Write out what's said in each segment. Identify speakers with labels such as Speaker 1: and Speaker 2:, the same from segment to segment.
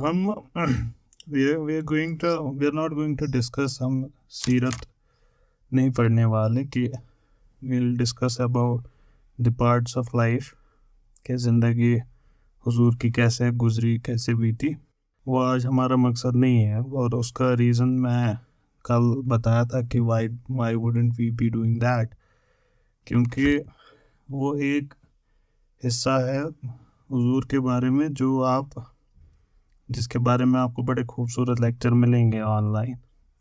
Speaker 1: हम we are not going to discuss, हम सीरत नहीं पढ़ने वाले कि we'll discuss about the parts of life कि ज़िंदगी हुजूर की कैसे गुजरी, कैसे बीती। वो आज हमारा मकसद नहीं है, और उसका रीज़न मैं कल बताया था कि why wouldn't we be doing that, क्योंकि वो एक हिस्सा है हुजूर के बारे में जिसके बारे में आपको बड़े खूबसूरत लेक्चर मिलेंगे ऑनलाइन,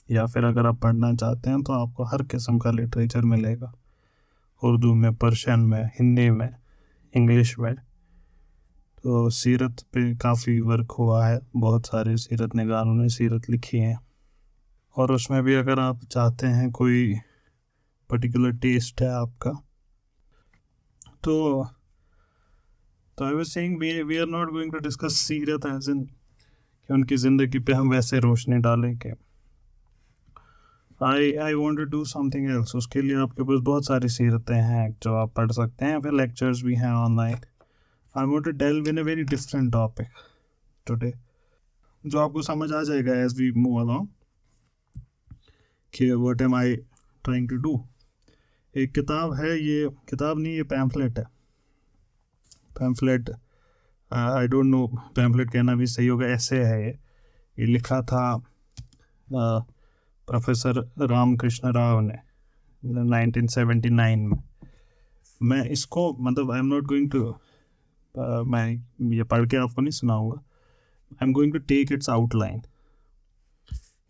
Speaker 1: या फिर अगर आप पढ़ना चाहते हैं तो आपको हर किस्म का लिटरेचर मिलेगा, उर्दू में, पर्शियन में, हिंदी में, इंग्लिश में। तो सीरत पे काफ़ी वर्क हुआ है, बहुत सारे सीरत निगारों ने सीरत लिखी है, और उसमें भी अगर आप चाहते हैं कोई पर्टिकुलर टेस्ट है आपका, तो I was saying we are not going to discuss सीरत एज इन कि उनकी ज़िंदगी पे हम वैसे रोशनी डालें कि I want to do something else. उसके लिए आपके पास बहुत सारी सीरतें हैं जो आप पढ़ सकते हैं, फिर लेक्चर्स भी हैं online. I want to delve in a very different topic today, जो आपको समझ आ जाएगा एज वी मूव अलोंग कि what am I trying to do. एक किताब है, ये किताब नहीं, ये पैम्फलेट है। Pamphlet, I don't know pamphlet कहना भी सही होगा, ऐसे है ये लिखा था प्रोफेसर रामकृष्ण राव ने 1979 में। मैं इसको मतलब I am not going to, मैं ये पढ़ के आपको नहीं सुनाऊंगा, I am going to take its outline,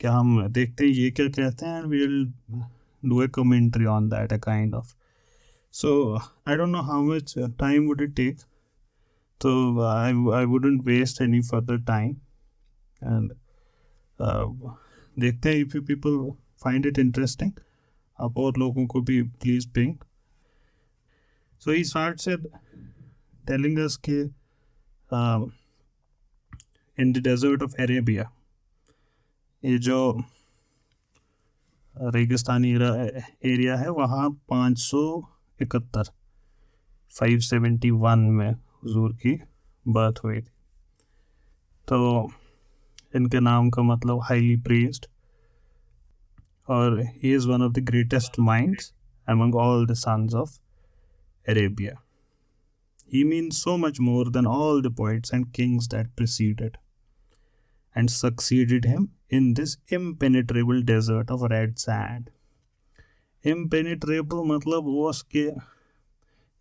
Speaker 1: क्या हम देखते हैं ये क्या कहते हैं, we will do a commentary on that, a kind of. So I don't know how much time would it take, तो I wouldn't waste any further time, and देखते हैं if you people find it interesting, आप और लोगों को भी please ping. So he starts it telling us कि in the desert of Arabia, ये जो रेगिस्तानी एरिया है, वहाँ 571 में हुजूर की बर्थ हुई थी। तो इनके नाम का मतलब हाईली प्रेज्ड, और he is one of the greatest minds among all the sons of Arabia. He means so much more than all the poets and kings that preceded and succeeded him in this impenetrable desert of red sand. Impenetrable मतलब वो उसके,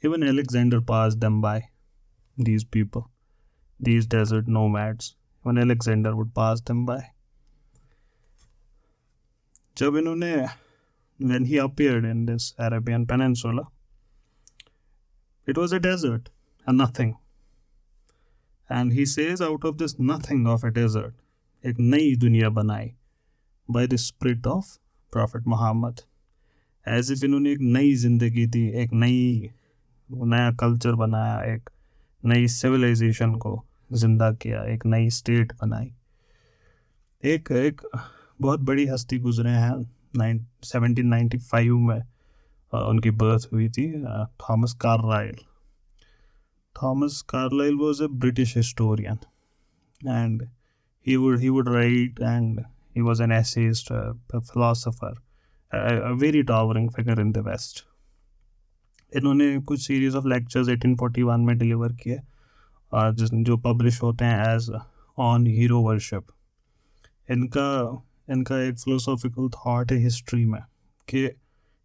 Speaker 1: even Alexander passed them by, these people, these desert nomads, when Alexander would pass them by. जब इन्होंने, when he appeared in this Arabian Peninsula, it was a desert, a nothing. And he says out of this nothing of a desert, एक नई दुनिया बनाई by the spirit of Prophet Muhammad. As if इन्होंने एक नई जिंदगी दी, एक नया कल्चर बनाया, एक नई सिविलाइजेशन को जिंदा किया, एक नई स्टेट बनाई। एक बहुत बड़ी हस्ती गुजरे हैं, 1795 में उनकी बर्थ हुई थी, Thomas Carlyle. Thomas Carlyle was a British historian, and he would write, and he was an essayist, a philosopher, a very towering figure in the West. इन्होंने कुछ सीरीज ऑफ लेक्चर्स 1841 में डिलीवर किए, जो publish होते हैं as on hero worship. इनका एक philosophical thought है हिस्ट्री में कि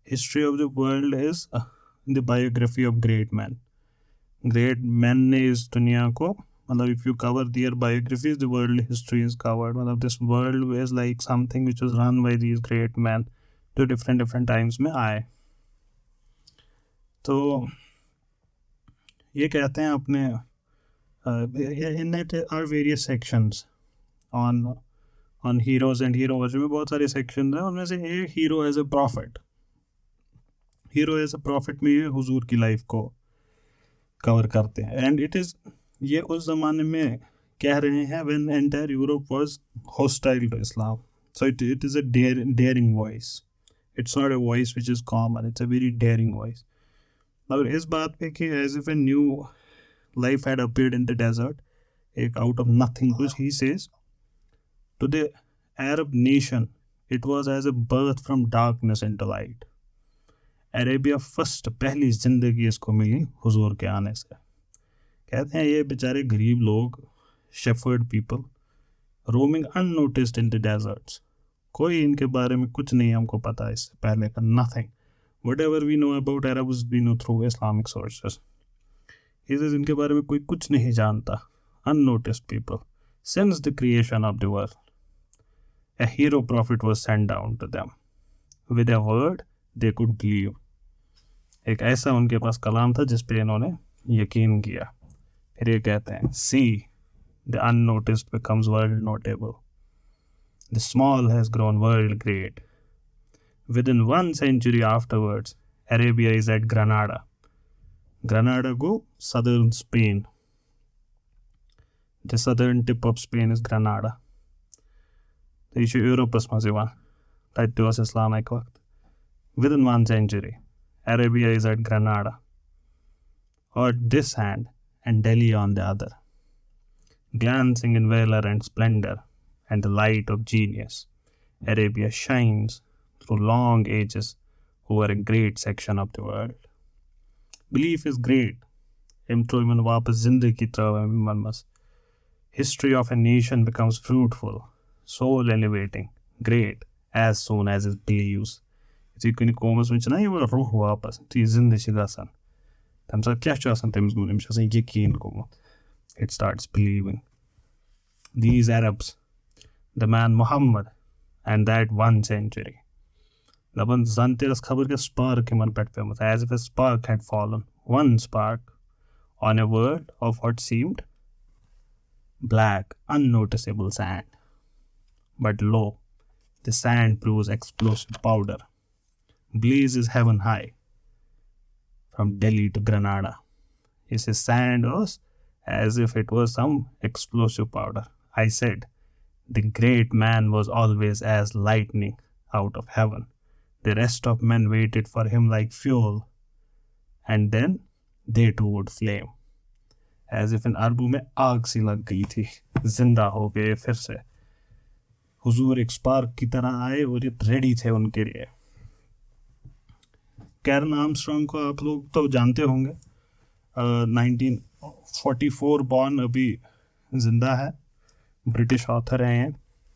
Speaker 1: history of the world is the biography of great man ने इस दुनिया को, मतलब if you cover their biographies the world history is covered, मतलब this world is like something which was run by these great man जो different times में आए। तो ये कहते हैं अपने in it are various sections on heroes and hero worship में बहुत सारे सेक्शन हैं, उनमें से एक हीरो एज अ प्रॉफिट में ये हुजूर की लाइफ को कवर करते हैं। एंड इट इज़, ये उस ज़माने में कह रहे हैं when entire Europe was hostile to Islam, so it is a daring voice, it's not a voice which is common, it's a very daring voice. और इस बात पे कि as if a new life had appeared in the desert, एक out of nothing कुछ, he says To the Arab nation, it was as a birth from darkness into light. Arabia first पहली जिंदगी इसको मिली हुजूर के आने से। कहते हैं ये बेचारे गरीब लोग, shepherd people, roaming unnoticed in the deserts, कोई इनके बारे में कुछ नहीं हमको पता इससे पहले का, nothing. Whatever we know about Arabs, we know through Islamic sources. इनके बारे में कोई कुछ नहीं जानता, unnoticed people, since the creation of the world. A hero prophet was sent down to them. With a word, they could believe. एक ऐसा उनके पास कलाम था जिस पे इन्होंने यकीन किया। फिर ये कहते हैं, see, the unnoticed becomes world notable. The small has grown world great. Within 1 century afterwards, Arabia is at Granada. Granada go southern Spain. The southern tip of Spain is Granada. तो ये यूरोपस में से वहाँ तैत्ते was इस्लामिक वक्त। Within 1 century, Arabia is at Granada, or this hand and Delhi on the other, glancing in valor and splendor and the light of genius. Arabia shines through long ages over a great section of the world. Belief is great. Employment वापस जिंदगी की तरह मन मस. History of a nation becomes fruitful, soul elevating, great as soon as it believes. Zie kun je komen met je nee, maar roh wapas. Die zindische gasan. Dan zou je aan tems doen. Dan zou je geen komen. It starts believing. These Arabs, the man Muhammad, and that 1 century. Laban zanteras khabar ke spark man pet pe mat, as if a spark had fallen. One spark on a world of what seemed black, unnoticeable sand. But lo, the sand proves explosive powder. Blazes heaven high. From Delhi to Granada. He says sand was as if it was some explosive powder. I said, the great man was always as lightning out of heaven. The rest of men waited for him like fuel. And then they too would flame. As if in अरबों में आग सी लग गई थी, जिंदा हो गए फिर से। हुजूर एक स्पार्क की तरह आए और ये रेडी थे उनके लिए। कैरन आर्मस्ट्रॉन्ग को आप लोग तो जानते होंगे, 1944 बॉर्न, अभी जिंदा है, ब्रिटिश ऑथर हैं ये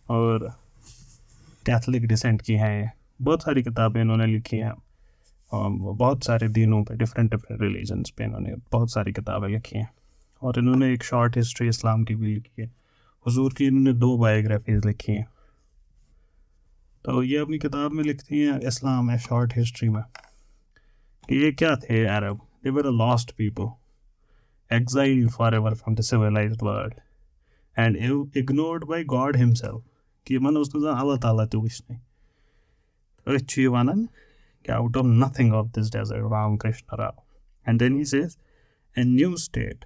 Speaker 1: और कैथलिक डिसेंट की हैं ये। बहुत सारी किताबें इन्होंने लिखी हैं, बहुत सारे दीनों पे, डिफरेंट रिलीजन्स पे इन्होंने बहुत सारी किताबें लिखी हैं। और इन्होंने एक शॉर्ट हिस्ट्री इस्लाम की भी लिखी है। हुजूर की इन्होंने 2 बायोग्राफीज लिखी हैं। तो ये अपनी किताब में लिखती हैं इस्लाम है शॉर्ट हिस्ट्री में कि ये क्या थे अरब, they were a lost people, exiled forever from the civilized world and ignored by God himself, कि मन उसने अल्लाह ताला तो कुछ नहीं। तो अच्छी वनन कि out of nothing of this desert Ramakrishna Rao, and then he says a new state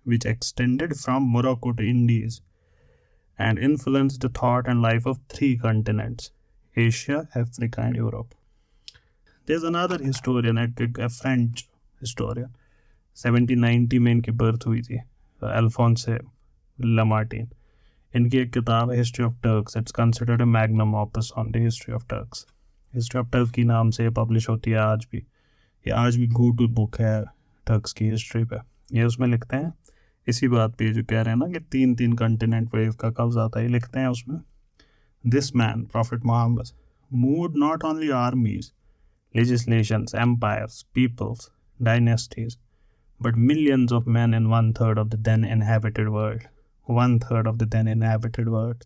Speaker 1: which extended from Morocco to Indies and influenced the thought and life of 3 continents, Asia, Africa and Europe. There's another historian, a French historian, 1790 में इनकी birth हुई थी, अल्फोंस लामार्टीन। इनकी एक किताब है history of Turks, it's considered a magnum opus on the history of Turks. History of Turk की नाम से पब्लिश होती है आज भी। ये आज भी गो टू बुक है टर्क्स की हिस्ट्री पे। ये उसमें लिखते हैं इसी बात पे जो कह रहे हैं ना कि 3 कंटिनेंट वेव का कब्जा आता है, ये लिखते हैं उसमें, this man prophet Muhammad moved not only armies, legislations, empires, peoples, dynasties, but millions of men in 1/3 of the then inhabited world. 1/3 of the then inhabited world.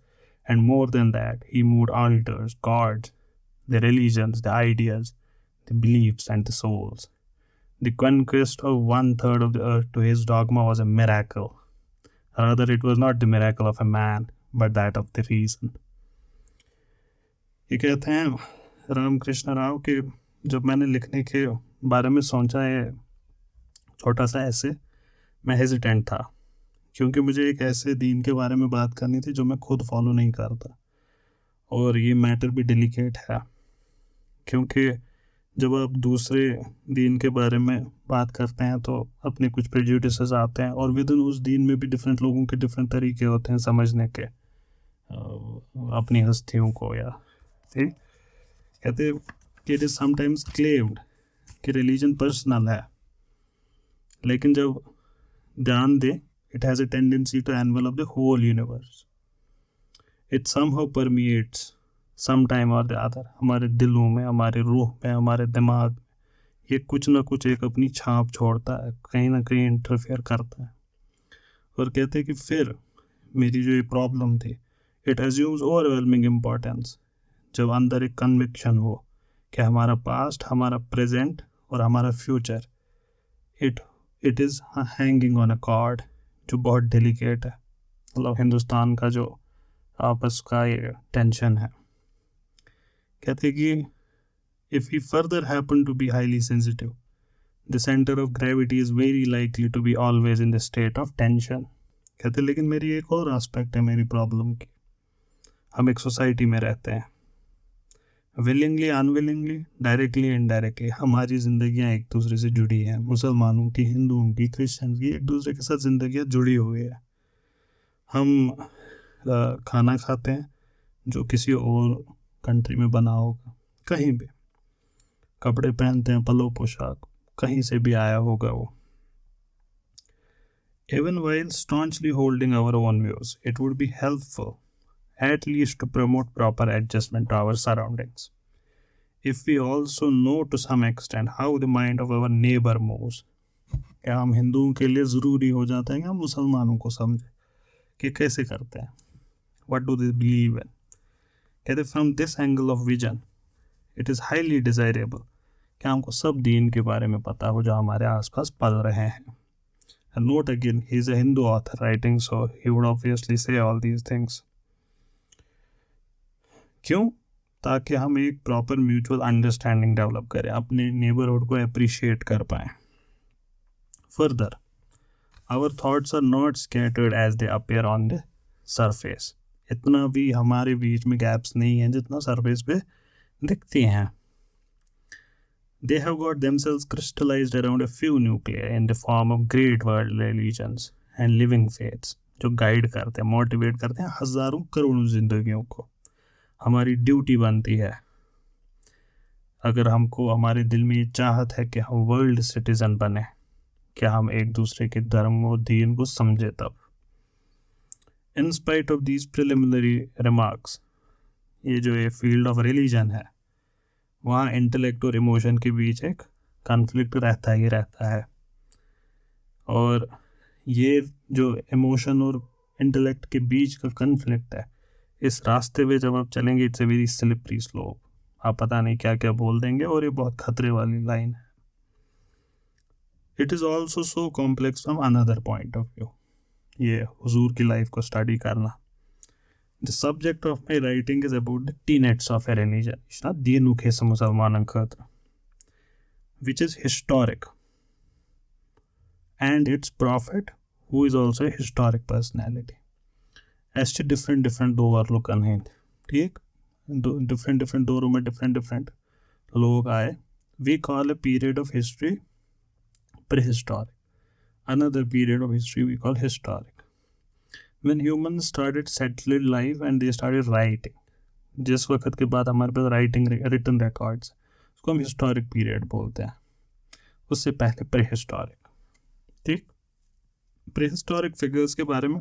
Speaker 1: And more than that, he moved altars, gods, the religions, the ideas, the beliefs, and the souls. The conquest of 1/3 of the earth to his dogma was a miracle. Rather, it was not the miracle of a man, but that of the reason. ये कहते हैं रामकृष्ण राव के जब मैंने लिखने के बारे में सोचा है छोटा सा ऐसे, मैं हेजिटेंट था क्योंकि मुझे एक ऐसे दीन के बारे में बात करनी थी जो मैं खुद फॉलो नहीं करता, और ये मैटर भी डेलिकेट है क्योंकि जब आप दूसरे दीन के बारे में बात करते हैं तो अपने कुछ प्रेजुडिसेस आते हैं, और विद इन उस दीन में भी डिफरेंट लोगों के डिफरेंट तरीके होते हैं समझने के। अपनी हस्तियों को, या ठीक कहते कि इट इज़ समटाइम्स क्लेम्ड कि रिलीजन पर्सनल है, लेकिन जब ध्यान दे it has a tendency to envelop the whole universe. It somehow permeates some time और द अदर. हमारे दिलों में, हमारे रूह में, हमारे दिमाग में ये कुछ ना कुछ एक अपनी छाप छोड़ता है, कहीं ना कहीं इंटरफेयर करता है. और कहते हैं कि फिर मेरी जो ये प्रॉब्लम थी, इट एज्यूम्स ओवरवेलमिंग इम्पोर्टेंस. जब अंदर एक कन्विक्शन हो कि हमारा पास्ट, हमारा प्रेजेंट और हमारा future, it it is hanging on a cord, जो बहुत डेलिकेट है. मतलब हिंदुस्तान का जो आपस का ये टेंशन है. कहते कि if we further happen to be highly sensitive, the center of gravity is very likely to be always in the state of tension. कहते लेकिन मेरी एक और एस्पेक्ट है मेरी प्रॉब्लम की. हम एक सोसाइटी में रहते हैं, विलिंगली अनविलिंगली, डायरेक्टली इनडायरेक्टली हमारी ज़िंदगियाँ एक दूसरे से जुड़ी हैं. मुसलमानों की, हिंदुओं की, क्रिश्चियन की, एक दूसरे के साथ ज़िंदगियाँ जुड़ी हुई है. हम खाना खाते हैं जो किसी और कंट्री में बना होगा, कहीं भी कपड़े पहनते हैं, पलो पोशाक कहीं से भी आया होगा वो. Even while staunchly holding our own views, it would be helpful at least to promote proper adjustment to our surroundings. If we also know to some extent how the mind of our neighbor moves, क्या हम हिंदुओं के लिए ज़रूरी हो जाता है कि हम मुसलमानों को समझें कि कैसे करते हैं, what do they believe in. कहते from this angle of vision, it is highly desirable कि हमको सब दीन के बारे में पता हो जो हमारे आसपास पल रहे हैं. And note again, he is a Hindu author writing, so he would obviously say all these things. क्यों? ताकि हम एक प्रॉपर म्यूचुअल अंडरस्टैंडिंग डेवलप करें, अपने नेबरहुड को अप्रिशिएट कर पाएँ. Further, our thoughts are not scattered as they appear on the surface. इतना भी हमारे बीच में गैप्स नहीं हैं जितना सरफेस पे दिखती हैं. They have got themselves crystallized around a few nuclei in the form of great world religions and living faiths, जो गाइड करते हैं, मोटिवेट करते हैं हज़ारों करोड़ों जिंदगियों को. हमारी ड्यूटी बनती है, अगर हमको हमारे दिल में ये चाहत है कि हम वर्ल्ड सिटीज़न बने, कि हम एक दूसरे के धर्म और दीन को समझे तब. In spite of these preliminary remarks, ये जो ये फील्ड ऑफ रिलीजन है, वहाँ इंटेलेक्ट और इमोशन के बीच एक कॉन्फ्लिक्ट रहता ही रहता है. और ये जो इमोशन और इंटेलेक्ट के बीच का कॉन्फ्लिक्ट है, इस रास्ते पे जब आप चलेंगे, it's a very slippery slope. आप पता नहीं क्या क्या बोल देंगे, और ये बहुत खतरे वाली लाइन है. It is also so complex from another point of view. ये हुजूर की लाइफ को स्टडी करना. The subject of my writing is about the tenets of a religion, दीन के मुसलमान खतर, which is historic, and its prophet, who is also a historic personality. ऐसे different ओवरलुकन हैं, ठीक, different दौरों में different लोग आए. We call a period of history prehistoric. Another period of history we call historic. When humans started settled life and they started writing, जिस वक्त के बाद हमारे पास राइटिंग रिटन रिकॉर्ड्स, उसको हम हिस्टोरिक पीरियड बोलते हैं. उससे पहले प्रीहिस्टोरिक. ठीक, प्रीहिस्टोरिक फिगर्स के बारे में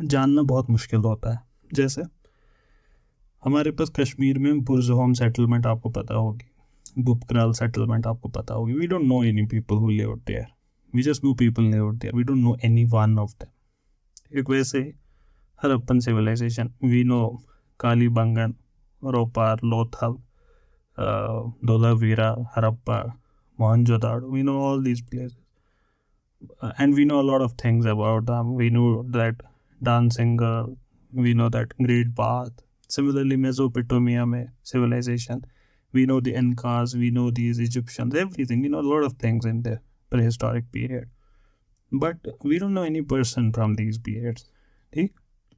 Speaker 1: जानना बहुत मुश्किल होता है. जैसे हमारे पास कश्मीर में बुरज़होम सेटलमेंट आपको पता होगी, बुपक्राल सेटलमेंट आपको पता होगी. We don't know any people who lived there, we just know people lived there, we don't know any one of them. एक वैसे Harappan civilization, we know Kalibangan, Ropar, Lothal, Dholavira, Harappa, Mohenjodaro. We know all these places, and we know a lot of things about them. We know that dancing girl, we know that Great Bath. Similarly, Mesopotamia में civilization, we know the Incas, we know these Egyptians, everything. We know a lot of things in the prehistoric period. But we don't know any person from these periods. ठीक,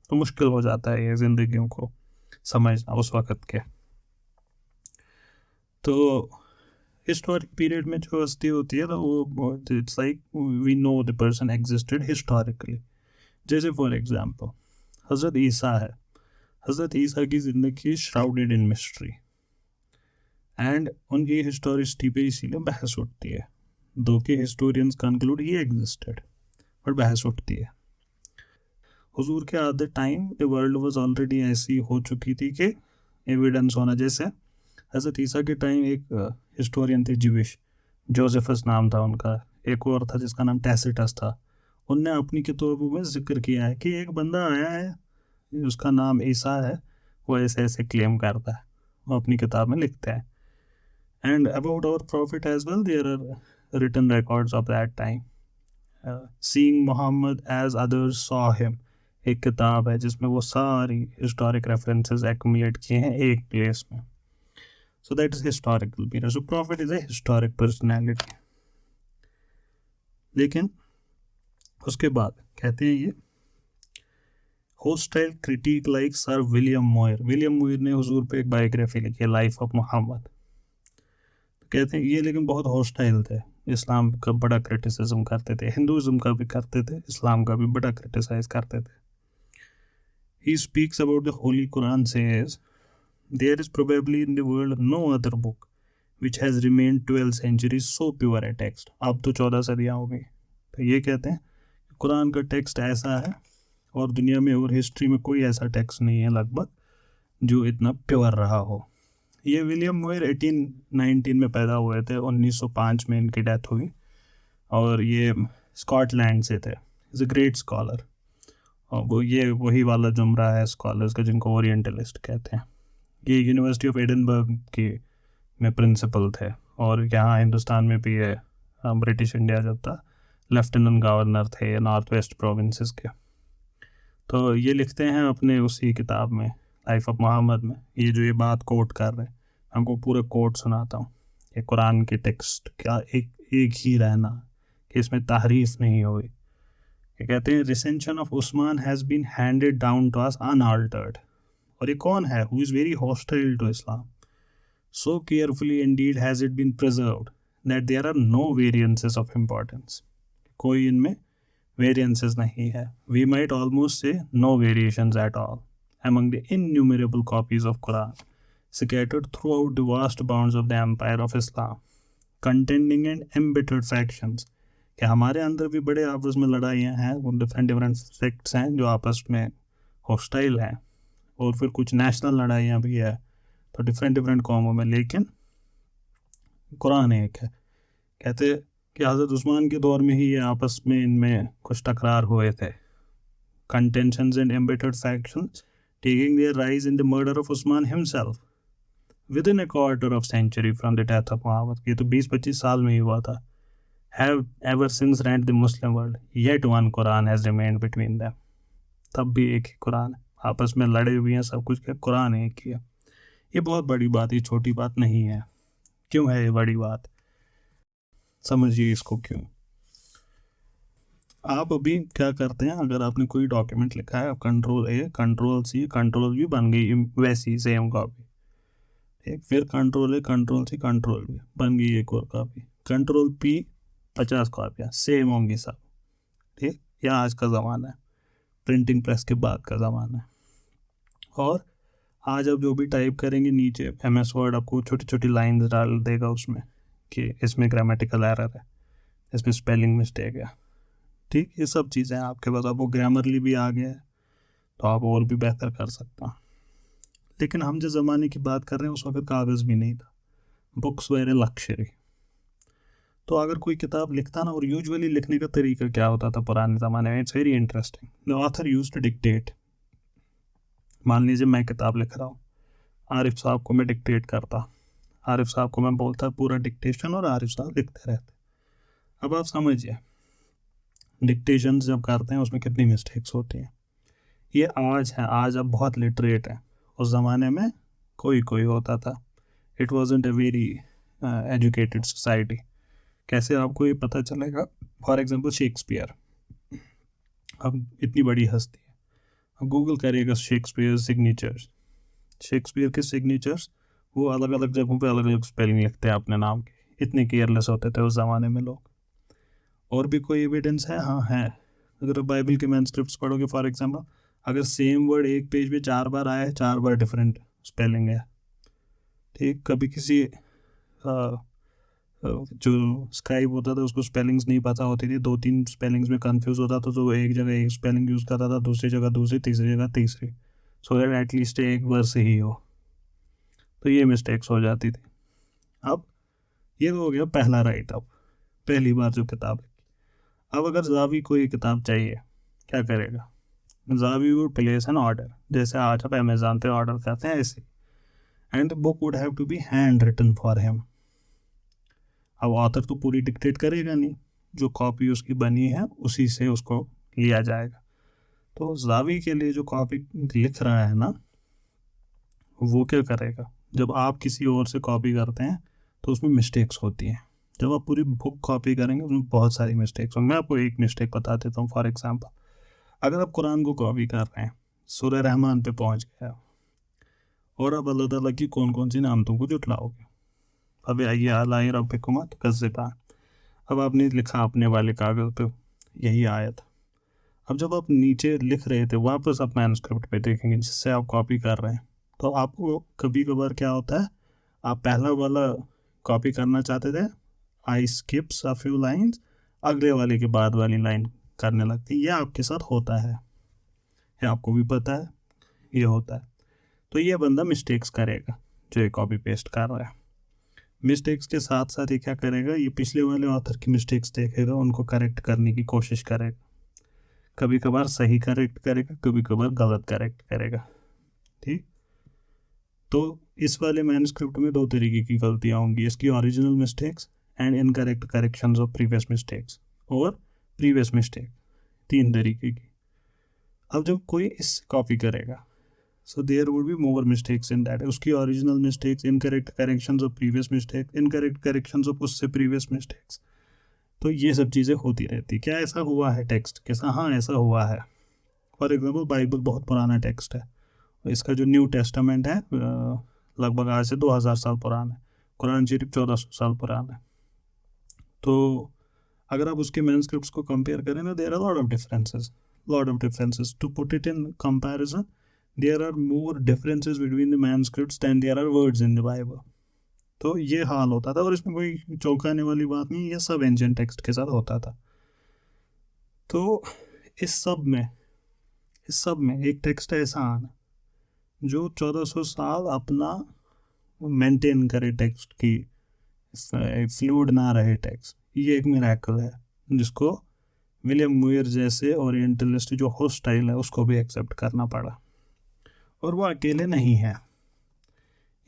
Speaker 1: तो मुश्किल हो जाता है ये जिंदगियों को समझना उस वक़्त के. तो हिस्टोरिक पीरियड में जो हस्ती होती है, तो वो it's like we know the person existed historically. जैसे फॉर एग्जांपल हज़रत ईसा है। हज़रत ईसा की ज़िंदगी श्राउडेड इन मिस्ट्री एंड उनकी हिस्टोरिसिटी पे इसीलिए बहस उठती है। दो के हिस्टोरियंस कंक्लूड ही एग्जिस्टेड, पर बहस उठती है। हुजूर के आधे time the world was already ऐसी हो चुकी थी कि एविडेंस होना, जैसे हज़रत ईसा के टाइम एक हिस्टोरियन थे जिविश, जोसेफस नाम था उनका, एक और था जिसका नाम टैसिटस था। उनने अपनी किताबों में जिक्र किया है कि एक बंदा आया है, उसका नाम ईसा है, वो ऐसे ऐसे क्लेम करता है, वो अपनी किताब में लिखते हैं। And about our prophet as well there are written records of that time. Seeing Muhammad as others saw him, एक किताब है जिसमें वो सारी हिस्टोरिक रेफरेंसेस एक्यूमुलेट किए हैं एक प्लेस में। So that is historical period. So prophet is a historic personality. लेकिन उसके बाद कहते हैं ये hostile critique like sir William Moyer. William Moyer ने हुजूर पे एक बायोग्राफी लिखी है, लाइफ ऑफ मोहम्मद। तो कहते हैं ये लेकिन बहुत हॉस्टाइल थे, इस्लाम का बड़ा क्रिटिसिज्म करते थे, हिंदुज़म का भी करते थे, इस्लाम का भी बड़ा क्रिटिसाइज करते थे। He speaks about the Holy Quran says there is probably in the world no other book which has remained 12 centuries so pure a text. अब तो 14 सदियाँ हो गई। तो ये कहते हैं कुरान का टेक्स्ट ऐसा है और दुनिया में और हिस्ट्री में कोई ऐसा टेक्स्ट नहीं है लगभग जो इतना प्योर रहा हो। ये विलियम मोयर 1819 में पैदा हुए थे, 1905 में इनकी डेथ हुई, और ये स्कॉटलैंड से थे। इज़ अ ग्रेट स्कॉलर, और वो ये वही वाला जुमरा है स्कॉलर्स का जिनको ओरिएंटलिस्ट कहते हैं। ये यूनिवर्सिटी ऑफ एडिनबर्ग के में प्रिंसिपल थे, और यहाँ हिंदुस्तान में भी है, ब्रिटिश इंडिया जब था लेफ्टिनेंट गवर्नर थे नॉर्थ वेस्ट प्रोविंसेस के। तो ये लिखते हैं अपने उसी किताब में लाइफ ऑफ मोहम्मद में, ये जो ये बात कोट कर रहे हैं, हमको पूरा कोट सुनाता हूँ। ये कुरान के टेक्स्ट का एक ही रहना कि इसमें तारीफ नहीं हुई। ये कहते हैं recension of Usman has been handed down to us unaltered. और ये कौन है? Who is very hostile to Islam. So carefully indeed has it been preserved that there are no variances of importance. कोई इनमें variances नहीं है. We might almost say no variations at all among the innumerable copies of Quran scattered throughout the vast bounds of the empire of Islam, contending and embittered factions. कि हमारे अंदर भी बड़े आपस में लड़ाइयाँ हैं, वो डिफरेंट सेक्ट्स हैं जो आपस में हॉस्टाइल हैं, और फिर कुछ नेशनल लड़ाइयाँ भी है तो डिफरेंट कौमों में, लेकिन कुरान एक है। कहते कि हज़रत उस्मान के दौर में ही ये आपस में इनमें कुछ टकरार हुए थे। Contentions and embittered factions taking their rise in the murder of Usman himself within a quarter of century from the death of Mohammad. ये तो 20-25 साल में ही हुआ था। Have ever since rent the Muslim world yet one Quran has remained between them. तब भी एक ही कुरान है, आपस में लड़े हुए हैं सब कुछ, क्या कुरान एक ही है। ये बहुत बड़ी बात, ये छोटी बात नहीं है। क्यों है ये बड़ी बात? समझिए इसको क्यों। आप अभी क्या करते हैं, अगर आपने कोई डॉक्यूमेंट लिखा है, control A control C, control V बन गई वैसी सेम कॉपी, ठीक, फिर control A control C control V बन गई एक और कॉपी, कंट्रोल P 50 कॉपियाँ सेम होंगी सब, ठीक। यह आज का ज़माना है, प्रिंटिंग प्रेस के बाद का ज़माना है। और आज आप जो भी टाइप करेंगे नीचे MS वर्ड आपको छोटी छोटी लाइन्स डाल देगा उसमें कि इसमें ग्रामेटिकल एरर है, इसमें स्पेलिंग मिस्टेक है, ठीक। ये सब चीज़ें आपके पास, आपको ग्रामरली भी आ गया है तो आप और भी बेहतर कर सकते हैं। लेकिन हम जिस ज़माने की बात कर रहे हैं उस वक्त कागज़ भी नहीं था, बुक्स वेर लक्जरी। तो अगर कोई किताब लिखता ना, और यूजुअली लिखने का तरीका क्या होता था पुराने ज़माने में, it's very interesting. The author used to dictate. मान लीजिए मैं किताब लिख रहा हूँ, आरिफ साहब को मैं डिक्टेट करता, आरिफ साहब को मैं बोलता पूरा डिक्टेशन, और आरिफ साहब लिखते रहते। अब आप समझिए डिक्टेशन जब करते हैं उसमें कितनी मिस्टेक्स होती हैं। ये आज है, आज अब बहुत लिटरेट है, उस ज़माने में कोई होता था। It wasn't a very educated society. कैसे आपको ये पता चलेगा? फॉर एग्जांपल शेक्सपियर, अब इतनी बड़ी हस्ती है, अब गूगल करिएगा शेक्सपियर सिग्नेचर्स, शेक्सपियर के सिग्नेचर्स, वो अलग अलग जगहों पे अलग अलग स्पेलिंग लिखते हैं अपने नाम के, इतने केयरलेस होते थे उस ज़माने में लोग। और भी कोई एविडेंस है? हाँ है। अगर बाइबल के मैनस्क्रिप्ट्स पढ़ोगे, फॉर एग्जांपल अगर सेम वर्ड एक पेज पे 4 बार आया है, 4 बार डिफरेंट स्पेलिंग है, ठीक। कभी किसी जो स्क्राइब होता था उसको स्पेलिंग्स नहीं पता होती थी, 2-3 स्पेलिंग्स में कंफ्यूज होता था, तो वो एक जगह एक स्पेलिंग यूज़ करता था, दूसरी जगह दूसरी, तीसरी जगह तीसरी, सो दैट एटलीस्ट एक वर्ड से ही हो। तो ये मिस्टेक्स हो जाती थी। अब ये तो हो गया पहला राइट अप, पहली बार जो किताब है। अब अगर जावी को ये किताब चाहिए, क्या करेगा? जावी वुड प्लेस एन ऑर्डर, जैसे आज आप अमेजोन पे ऑर्डर करते हैं ऐसे, and the book would have to be hand written for him. अब ऑथर तो पूरी डिक्टेट करेगा नहीं, जो कॉपी उसकी बनी है उसी से उसको लिया जाएगा। तो जावी के लिए जो कॉपी लिख रहा है ना, वो क्या करेगा? जब आप किसी और से कॉपी करते हैं तो उसमें मिस्टेक्स होती हैं। जब आप पूरी बुक कॉपी करेंगे उसमें बहुत सारी मिस्टेक्स होंगी। मैं आपको एक मिस्टेक बता देता हूँ। फॉर एग्जांपल, अगर आप कुरान को कॉपी कर रहे हैं, सूरह रहमान पे पहुँच गए और अब अल्लाह ताला की कौन कौन सी नामतों को जुटलाओगे, अब आइए आलाई रब्बिकुमा तुकज़्ज़िबान। अब आपने लिखा अपने वाले कागज़ पे यही आयत। अब जब आप नीचे लिख रहे थे, वापस आप मैनुस्क्रिप्ट पे देखेंगे जिससे आप कॉपी कर रहे हैं, तो आपको कभी कभार क्या होता है, आप पहला वाला कॉपी करना चाहते थे, आई स्किप्स अ फ्यू लाइन्स, अगले वाले के बाद वाली लाइन करने लगती। ये आपके साथ होता है, ये आपको भी पता है, ये होता है। तो ये बंदा मिस्टेक्स करेगा जो ये कॉपी पेस्ट कर रहा है। मिस्टेक्स के साथ साथ ये क्या करेगा, ये पिछले वाले ऑथर की मिस्टेक्स देखेगा, उनको करेक्ट करने की कोशिश करेगा। कभी कभार सही करेक्ट करेगा, कभी कभार गलत करेक्ट करेगा, ठीक। तो इस वाले मैन्युस्क्रिप्ट में 2 तरीके की गलतियाँ होंगी, इसकी original mistakes and incorrect corrections of previous mistakes, और प्रीवियस मिस्टेक, 3 तरीके की। अब जब कोई इससे कॉपी करेगा, so there would be more mistakes in that, उसकी original mistakes, incorrect corrections of previous mistake, incorrect corrections of उससे प्रीवियस मिस्टेक्स। तो ये सब चीज़ें होती रहती। क्या ऐसा हुआ है टेक्स्ट के साथ? हाँ, ऐसा हुआ है। फॉर एग्जांपल, बाइबल बहुत पुराना टेक्स्ट है, इसका जो न्यू टेस्टामेंट है लगभग आज से 2000 साल पुराना है। कुरान शरीफ 1400 साल पुराना है। तो अगर आप उसके मैनुस्क्रिप्ट्स को कंपेयर करें ना, there are lot of differences. To put it in comparison, there are more differences between the manuscripts than there are words in the Bible. तो ये हाल होता था, और इसमें कोई चौंकाने वाली बात नहीं, ये सब एंशिएंट टेक्स्ट के साथ होता था। तो इस सब में एक टेक्स्ट ऐसा आना जो 1400 साल अपना मेंटेन करे टेक्स्ट की, फ्लूइड ना रहे टेक्स्ट, ये एक मिरेकल है जिसको विलियम मुयर जैसे ओरिएंटलिस्ट जो होस्टाइल है उसको भी एक्सेप्ट करना पड़ा। और वो अकेले नहीं है।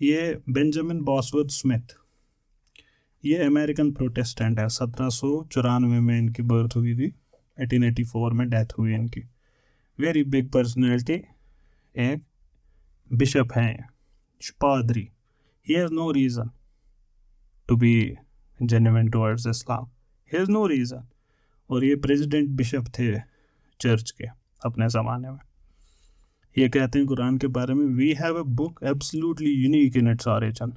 Speaker 1: ये बेंजामिन बॉसवर्थ स्मिथ, ये अमेरिकन प्रोटेस्टेंट है। 1794 में इनकी बर्थ हुई थी, 1884 में डेथ हुई इनकी। वेरी बिग पर्सनैलिटी, एक बिशप हैं, पादरी। He has no reason to be genuine towards Islam, he has no reason. और ये प्रेसिडेंट बिशप थे चर्च के अपने ज़माने में। ये कहते हैं कुरान के बारे में, we have a book absolutely unique in its origin,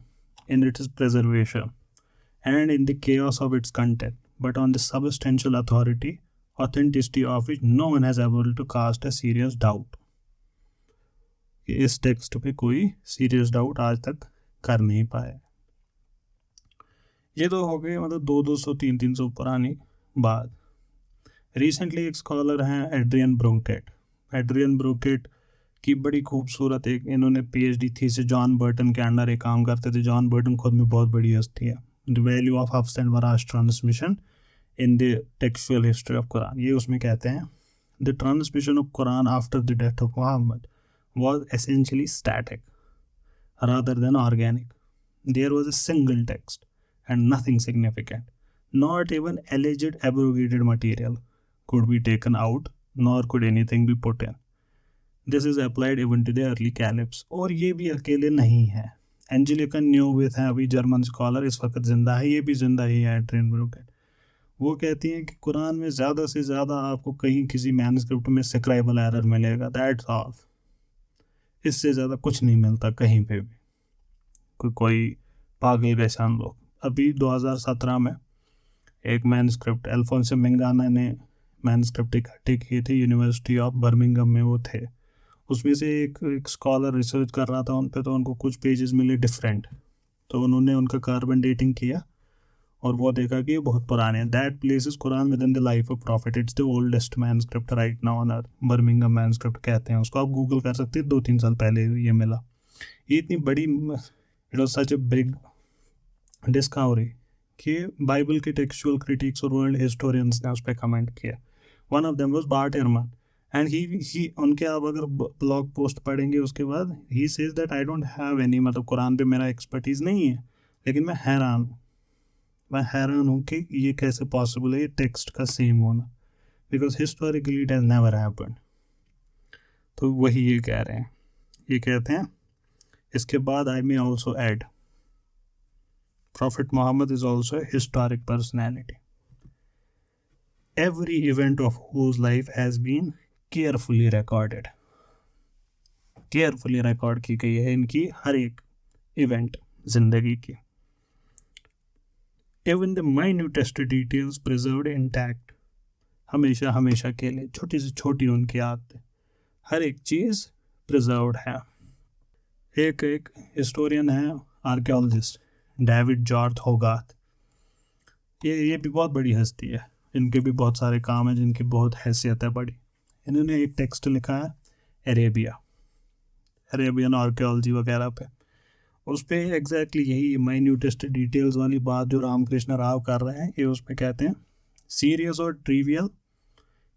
Speaker 1: in its preservation and in the chaos of its content, but on the substantial authenticity of which no one has able to cast a serious doubt। इस text पे कोई serious doubt आज तक कर नहीं पाया। ये तो हो गई मतलब 200 300 पुरानी बात। रिसेंटली एक स्कॉलर हैं एड्रियन ब्रोकेट की बड़ी खूबसूरत एक इन्होंने PhD थी से जॉन बर्टन के अंडर एक काम करते थे। जॉन बर्टन खुद में बहुत बड़ी हस्ती है। The value of Hafs and Waraj transmission in the textual history of Quran। ये उसमें कहते हैं, the transmission of Quran after the death of Muhammad was essentially static rather than organic। There was a single text and nothing significant, not even alleged abrogated material could be taken out, nor could anything be put in। This is applied even to the early caliphs। और ये भी अकेले नहीं है। Angelica न्यूविथ है, अभी German scholar, इस वक्त जिंदा है, ये भी जिंदा ही है, एड्रियन ब्रोकेट। वो कहती हैं कि कुरान में ज़्यादा से ज़्यादा आपको कहीं किसी मैनुस्क्रिप्ट में स्क्राइबल एरर मिलेगा, दैट्स ऑल। इससे ज़्यादा कुछ नहीं मिलता कहीं पे भी। कोई पागल पहचान लोग। अभी 2017 में एक मैनुस्क्रिप्ट अल्फोंसो मंगाना ने मैनुस्क्रिप्ट इकट्ठे किए थे, यूनिवर्सिटी ऑफ बर्मिंघम में वो थे। उसमें से एक स्कॉलर रिसर्च कर रहा था उन पे, तो उनको कुछ पेजेस मिले डिफरेंट, तो उन्होंने उनका कार्बन डेटिंग किया और वो देखा कि ये बहुत पुराने हैं. That places Quran with in the life of profit. It's the oldest manuscript right now on earth. Birmingham manuscript कहते हैं उसको, आप गूगल कर सकते हैं, 2-3 साल पहले ये मिला. ये इतनी बड़ी, it was such a big discovery कि बाइबल के टेक्सचुअल क्रिटिक्स और वर्ल्ड हिस्टोरियंस ने उस पर कमेंट किया. One of them was Bart Ehrman, and he उनके आप अगर ब्लॉग पोस्ट पढ़ेंगे उसके बाद, he says that I don't have any, मतलब कुरान पे मेरा एक्सपर्टीज़ नहीं है, लेकिन मैं हैरान हूँ कि ये कैसे पॉसिबल है ये टेक्स्ट का सेम होना, because historically it has never happened. तो वही ये कह रहे हैं, ये कहते हैं. इसके बाद I may also add, Prophet Muhammad is also a historic personality. Every event of whose life has been carefully recorded. Carefully record की गई है इनकी हर एक इवेंट जिंदगी की. Even the minutest details preserved intact. हमेशा हमेशा के लिए छोटी से छोटी उनकी आदतें, हर एक चीज़ प्रिजर्व्ड है. एक हिस्टोरियन है, आर्कियोलॉजिस्ट, डेविड जॉर्ज होगार्थ. ये भी बहुत बड़ी हस्ती है, इनके भी बहुत सारे काम हैं जिनकी बहुत हैसियत है बड़ी. इन्होंने एक टेक्स्ट लिखा है अरेबियन आर्कियोलॉजी वगैरह पे. उस पर एग्जैक्टली यही माइन्यूटेस्ट डिटेल्स वाली बात जो रामकृष्ण राव कर रहे हैं, ये उस पर कहते हैं. सीरियस और trivial,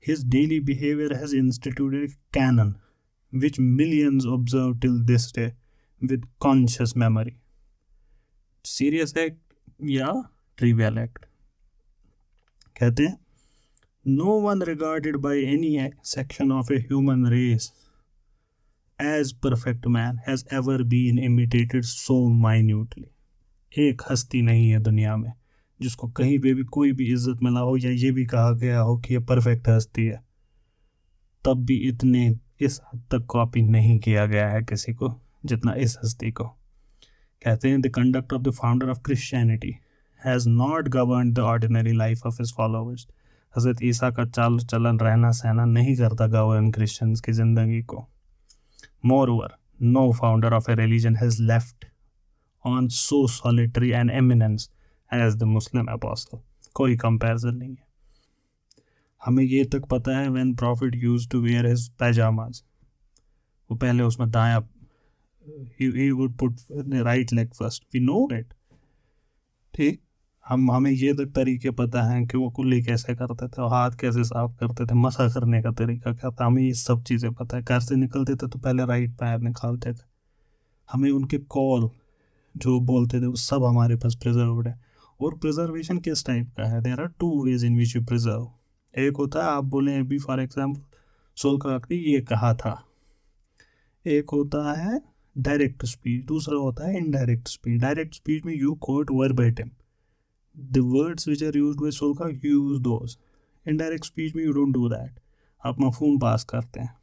Speaker 1: his daily behaviour has instituted canon which millions observe till this day with conscious memory. Serious act या ट्रिवियल एक्ट, कहते हैं no one regarded by any section of a human race as perfect man has ever been imitated so minutely. एक हस्ती नहीं है दुनिया में जिसको कहीं पे भी कोई भी इज्जत मिला हो या ये भी कहा गया हो कि ये परफेक्ट हस्ती है, तब भी इतने इस हद तक कॉपी नहीं किया गया है किसी को जितना इस हस्ती को. कहते हैं the conduct of the founder of Christianity has not govern the ordinary life of his followers. हज़रत ईसा का चाल चलन रहना सहना नहीं करता गवर्न क्रिश्चियंस की ज़िंदगी को. Moreover no founder of a religion has left on so solitary and eminence as the Muslim apostle. कोई कंपैरिजन नहीं है. हमें ये तक पता है when prophet used to wear his pyjamas, वो पहले उसमें दायां, he would put the right leg first. We know it. ठीक, हमें ये तक तरीके पता हैं कि वो कुल्ली कैसे करते थे, हाथ कैसे साफ करते थे, मसा करने का तरीका क्या था, हमें ये सब चीज़ें पता है. घर से निकलते थे तो पहले राइट पैर निकालते थे. हमें उनके कॉल जो बोलते थे वो सब हमारे पास प्रिजर्व्ड है. और प्रिजर्वेशन किस टाइप का है? There are 2 ways in which you preserve. एक होता है आप बोलें अभी फॉर एग्जाम्पल सोल्काकड़ी ये कहा था. एक होता है डायरेक्ट स्पीच, दूसरा होता है इनडायरेक्ट स्पीच. डायरेक्ट स्पीच में you quote verbatim the words which are used by सोल्का, you use those. Indirect speech में यू डोंट डू दैट, आप मफहूम पास करते हैं.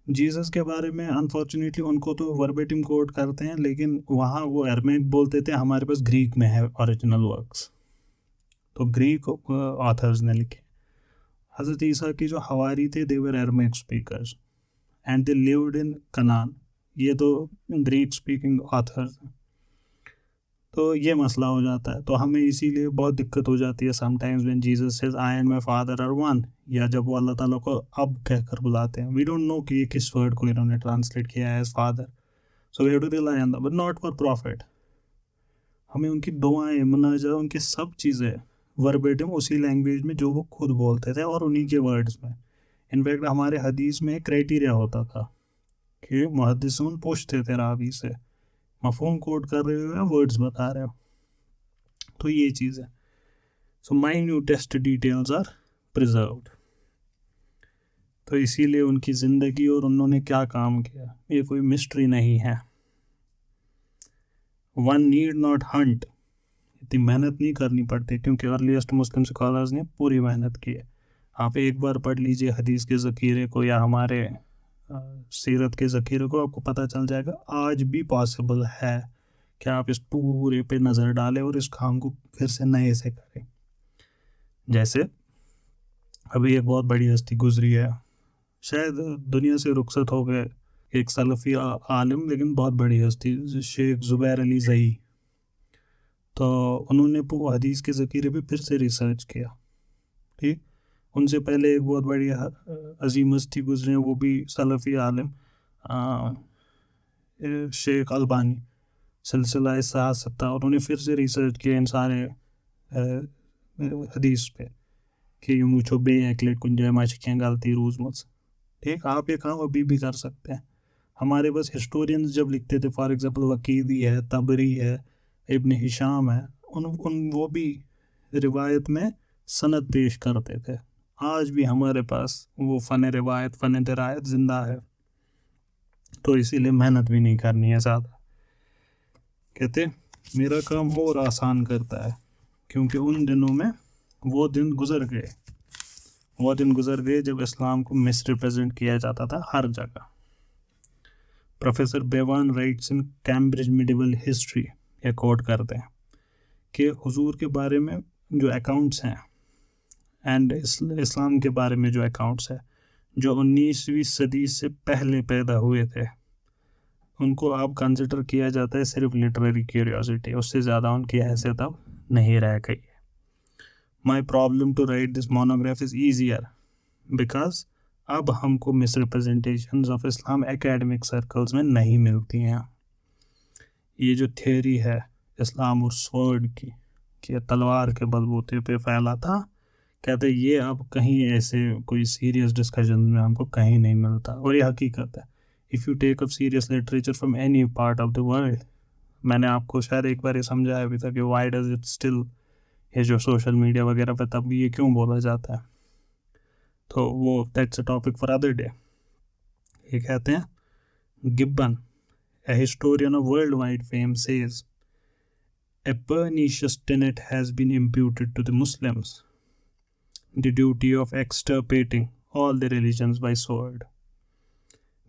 Speaker 1: जीसस के बारे में अनफॉर्चुनेटली उनको तो वर्बेटिम कोट करते हैं, लेकिन वहाँ वो अरमेक बोलते थे, हमारे पास ग्रीक में है ओरिजिनल वर्क्स, तो ग्रीक ऑथर्स ने लिखे. हज़रत ईसा की जो हवारी थे they were Aramaic speakers and they lived in Canaan. ये तो ग्रीक स्पीकिंग ऑथर्स हैं. तो ये मसला हो जाता है. तो हमें इसीलिए बहुत दिक्कत हो जाती है sometimes when Jesus says I and my father are one, या जब वो अल्लाह ताला को अब कहकर बुलाते हैं. वी डोंट नो कि ये किस वर्ड को इन्होंने ट्रांसलेट किया है as father, so we have to rely on that, but not for prophet. हमें उनकी दुआएं, मुनाजा, उनकी सब चीज़ें वर्बेटिम उसी लैंग्वेज में जो वो खुद बोलते थे और उन्हीं के वर्ड्स में. इनफैक्ट हमारे हदीस में क्राइटेरिया होता था कि मुहद्दिसून पूछते थे रावी से, मफहूम कोड कर रहे हो या वर्ड्स बता रहे हो. तो ये चीज़ है. सो माइन्यूटेस्ट डिटेल्स आर प्रिजर्व्ड. तो इसीलिए उनकी ज़िंदगी और उन्होंने क्या काम किया ये कोई मिस्ट्री नहीं है. वन नीड नॉट हंट, इतनी मेहनत नहीं करनी पड़ती, क्योंकि अर्लीस्ट मुस्लिम स्कॉलर्स ने पूरी मेहनत की है. आप एक बार पढ़ लीजिए हदीस के ज़ख़ीरे को या हमारे सीरत के ज़ख़ीरे को, आपको पता चल जाएगा आज भी पॉसिबल है कि आप इस पूरे पे नज़र डालें और इस काम को फिर से नए से करें. जैसे अभी एक बहुत बड़ी हस्ती गुजरी है, शायद दुनिया से रुखसत हो गए एक सलफ़ी आलिम लेकिन बहुत बड़ी हस्ती, शेख ज़ुबैर अली ज़ई, तो उन्होंने वो हदीस के ज़ख़ीरे पे फिर से रिसर्च किया। ठीक, उनसे पहले एक बहुत बड़ी अजीम हस्ती गुजरे, वो भी सलफ़ी आलिम, शेख अलबानी, सिलसिला सहा सत्ता। उन्होंने फिर से रिसर्च किया इन सारे हदीस पे कि यूँ मुझो बे एक लेट कुछ जय माच क्या गलती रोज़ मुझ। ठीक, आप ये काम अभी भी कर सकते हैं। हमारे बस हिस्टोरियंस जब लिखते थे, फॉर एग्जांपल वकीदी है, तबरी है, इब्न हिशाम है, उन वो भी रिवायत में सनद पेश करते थे। आज भी हमारे पास वो फ़न रिवायत, फ़न दरायत ज़िंदा है, तो इसीलिए मेहनत भी नहीं करनी है ज़्यादा। कहते मेरा काम और आसान करता है, क्योंकि उन दिनों में वो दिन गुज़र गए, वो दिन गुज़र गए जब इस्लाम को मिसरिप्रेजेंट किया जाता था हर जगह। Professor Bevan writes in Cambridge medieval history, ये कोट करते हैं कि हुजूर के बारे में जो अकाउंट्स हैं एंड इस्लाम के बारे में जो अकाउंट्स है, जो 19वीं सदी से पहले पैदा हुए थे, उनको अब कंसिडर किया जाता है सिर्फ लिटरेरी क्यूरियोसिटी, उससे ज़्यादा उनकी हैसियत अब नहीं रह गई है। My problem to write this monograph is easier because अब हमको misrepresentations of Islam academic circles में नहीं मिलती हैं। ये जो थियोरी है इस्लाम और स्वॉर्ड की, कि तलवार के बलबूते पे फैला था, कहते ये अब कहीं ऐसे कोई सीरियस डिस्कशन में हमको कहीं नहीं मिलता, और ये हकीकत है। If you take up serious literature from any part of the world, मैंने आपको शायद एक बार ये समझाया भी था कि वाई डज इट स्टिल, ये जो सोशल मीडिया वगैरह पे तब ये क्यों बोला जाता है, तो वो that's a topic for other day. ये कहते हैं Gibbon, a historian of worldwide fame, says a pernicious tenet has been imputed to the Muslims, the duty of extirpating all the religions by sword.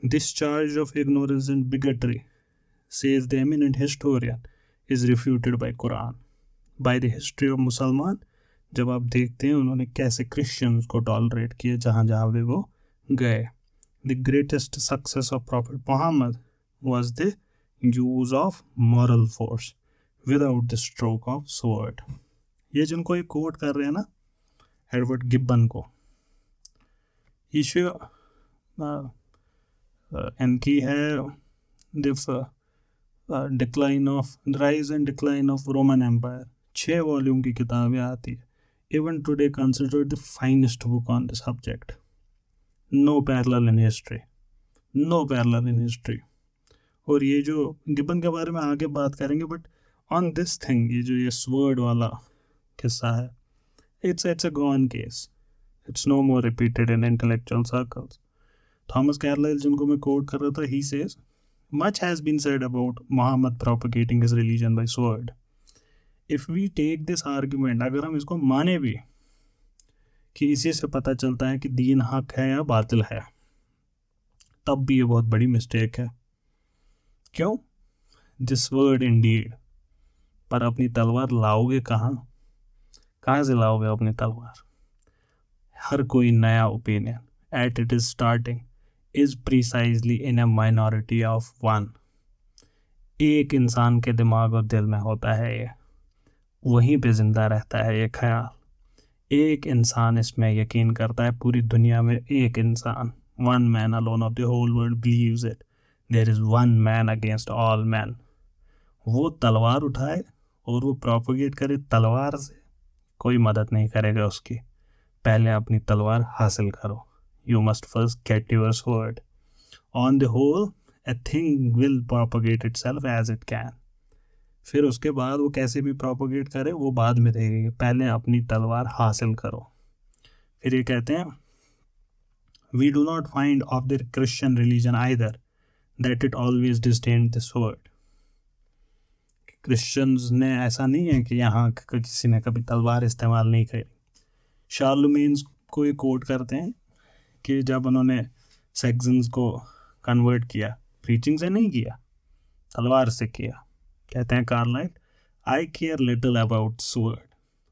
Speaker 1: This charge of ignorance and bigotry, says the eminent historian, is refuted by Quran, by the history of Musalman। जब आप देखते हैं उन्होंने कैसे Christians को tolerate किए जहाँ जहाँ भी वो गए। The greatest success of Prophet Muhammad was the use of moral force without the stroke of sword। ये जिनको ये कोट कर रहे हैं ना एडवर्ड गिब्बन को, इशू इनकी है decline of rise and decline of Roman Empire, 6 volume की किताबें आती है। Even today considered the finest book on the subject, no parallel in history, no parallel in history. और ये जो गिब्बन के बारे में आगे बात करेंगे, बट ऑन दिस थिंग, ये जो ये स्वर्ड वाला किस्सा है, it's a gone case, it's no more repeated in intellectual circles. Thomas Carlyle जिनको मैं कोट कर रहा था, he says much has been said about Mohammad propagating his religion by sword. If we take this argument, अगर हम इसको माने भी कि इसी से पता चलता है कि दीन हक है या बातिल है, तब भी ये बहुत बड़ी मिस्टेक है। क्यों? दिस वर्ड इंडीड, पर अपनी तलवार लाओगे कहाँ से लाओगे अपनी तलवार? हर कोई नया opinion at it is starting is precisely in a minority of one. एक इंसान के दिमाग और दिल में होता है ये, वहीं पे जिंदा रहता है ये ख्याल। एक इंसान इसमें यकीन करता है, पूरी दुनिया में एक इंसान, one man alone of the whole world believes it, there is one man against all man. वो तलवार उठाए और वो प्रोपोगेट करे तलवार से, कोई मदद नहीं करेगा उसकी। पहले अपनी तलवार हासिल करो, you must first get your sword. On the whole a thing will propagate itself as it can। फिर उसके बाद वो कैसे भी propagate करे वो बाद में देखेंगे, पहले अपनी तलवार हासिल करो। फिर ये कहते हैं we do not find of the Christian religion either that it always disdained the sword। Christians ने ऐसा नहीं है कि यहाँ किसी ने कभी तलवार इस्तेमाल नहीं करी। शार्लमेन्स को ये कोट करते हैं कि जब उन्होंने सैक्सन्स को कन्वर्ट किया, प्रीचिंग से नहीं किया, तलवार से किया। कहते हैं Carlyle, I care little about sword,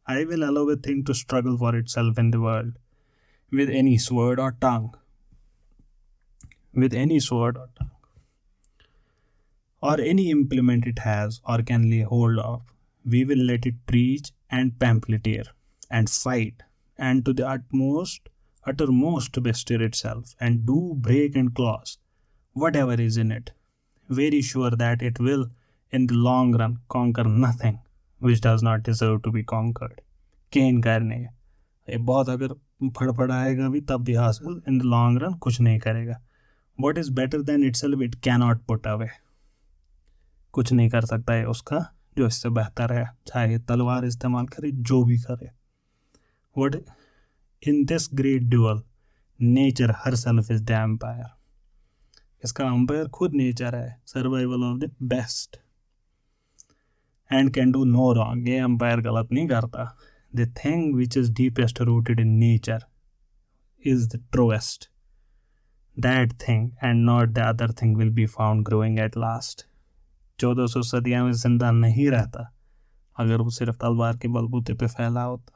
Speaker 1: I will allow a thing to struggle for itself in the world with any sword और टंग, विद एनी स्वॉर्ड और टंग। or any implement it has or can lay hold of, we will let it preach and pamphleteer and fight and to the uttermost bestir itself and do break and clause whatever is in it, very sure that it will in the long run conquer nothing which does not deserve to be conquered. केन करने ये बहुत अगर फड़फड़ाएगा भी तब भी हासिल, in the long run कुछ नहीं करेगा. What is better than itself it cannot put away. कुछ नहीं कर सकता है उसका जो इससे बेहतर है, चाहे तलवार इस्तेमाल करे जो भी करे. What in this great duel nature herself is the empire. इसका अंपायर खुद नेचर है, survival of the best, and can do no wrong. ये अंपायर गलत नहीं करता. The thing which is deepest rooted in nature is the truest. That thing and not the other thing will be found growing at last. 1400 सदियाँ में जिंदा नहीं रहता अगर वो सिर्फ तलवार के बलबूते पे फैला होता.